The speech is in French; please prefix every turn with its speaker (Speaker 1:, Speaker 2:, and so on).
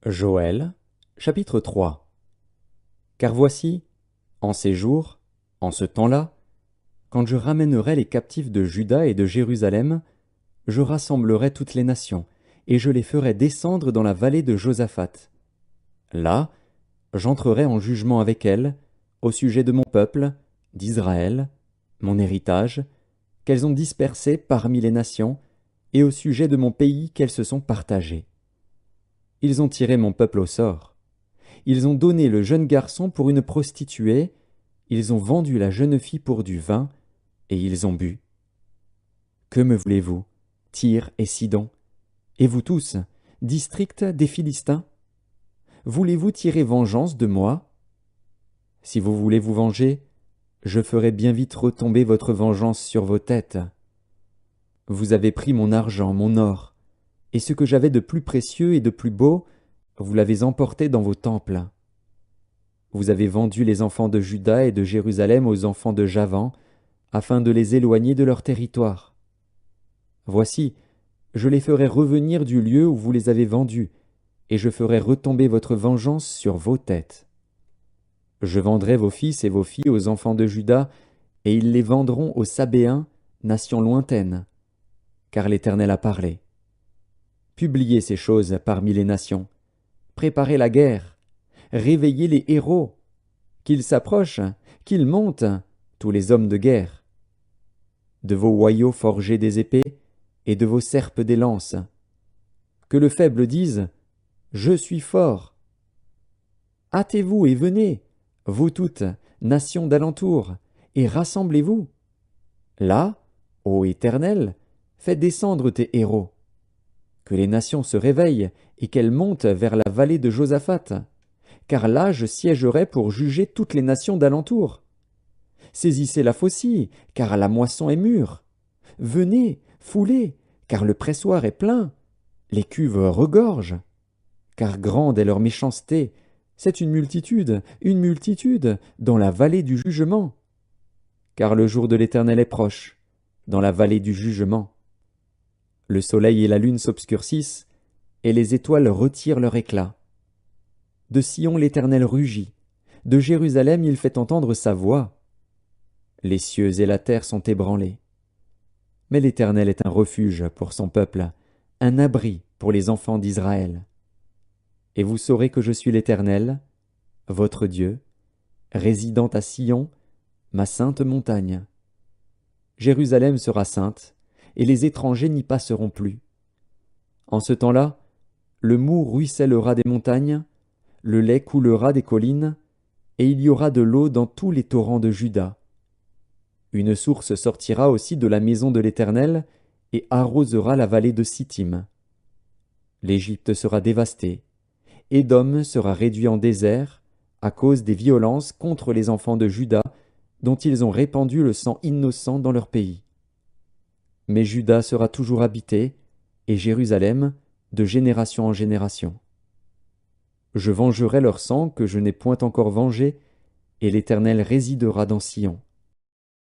Speaker 1: Joël, chapitre 3. Car voici, en ces jours, en ce temps-là, quand je ramènerai les captifs de Juda et de Jérusalem, je rassemblerai toutes les nations, et je les ferai descendre dans la vallée de Josaphat. Là, j'entrerai en jugement avec elles, au sujet de mon peuple, d'Israël, mon héritage, qu'elles ont dispersé parmi les nations, et au sujet de mon pays qu'elles se sont partagées. Ils ont tiré mon peuple au sort. Ils ont donné le jeune garçon pour une prostituée, ils ont vendu la jeune fille pour du vin, et ils ont bu. Que me voulez-vous, Tyr et Sidon, et vous tous, district des Philistins? Voulez-vous tirer vengeance de moi? Si vous voulez vous venger, je ferai bien vite retomber votre vengeance sur vos têtes. Vous avez pris mon argent, mon or, et ce que j'avais de plus précieux et de plus beau, vous l'avez emporté dans vos temples. Vous avez vendu les enfants de Juda et de Jérusalem aux enfants de Javan, afin de les éloigner de leur territoire. Voici, je les ferai revenir du lieu où vous les avez vendus, et je ferai retomber votre vengeance sur vos têtes. Je vendrai vos fils et vos filles aux enfants de Juda, et ils les vendront aux Sabéens, nation lointaine, car l'Éternel a parlé. Publiez ces choses parmi les nations, préparez la guerre, réveillez les héros, qu'ils s'approchent, qu'ils montent, tous les hommes de guerre. De vos hoyaux forgez des épées, et de vos serpes des lances. Que le faible dise, je suis fort. Hâtez-vous et venez, vous toutes, nations d'alentour, et rassemblez-vous. Là, ô Éternel, fais descendre tes héros. Que les nations se réveillent et qu'elles montent vers la vallée de Josaphat, car là je siégerai pour juger toutes les nations d'alentour. Saisissez la faucille, car la moisson est mûre. Venez, foulez, car le pressoir est plein. Les cuves regorgent. Car grande est leur méchanceté, c'est une multitude, dans la vallée du jugement. Car le jour de l'Éternel est proche, dans la vallée du jugement. Le soleil et la lune s'obscurcissent, et les étoiles retirent leur éclat. De Sion l'Éternel rugit, de Jérusalem il fait entendre sa voix. Les cieux et la terre sont ébranlés. Mais l'Éternel est un refuge pour son peuple, un abri pour les enfants d'Israël. Et vous saurez que je suis l'Éternel, votre Dieu, résidant à Sion, ma sainte montagne. Jérusalem sera sainte, et les étrangers n'y passeront plus. En ce temps-là, le moût ruissellera des montagnes, le lait coulera des collines, et il y aura de l'eau dans tous les torrents de Juda. Une source sortira aussi de la maison de l'Éternel, et arrosera la vallée de Sittim. L'Égypte sera dévastée, Édom sera réduit en désert, à cause des violences contre les enfants de Juda, dont ils ont répandu le sang innocent dans leur pays. Mais Juda sera toujours habité, et Jérusalem, de génération en génération. Je vengerai leur sang que je n'ai point encore vengé, et l'Éternel résidera dans Sion.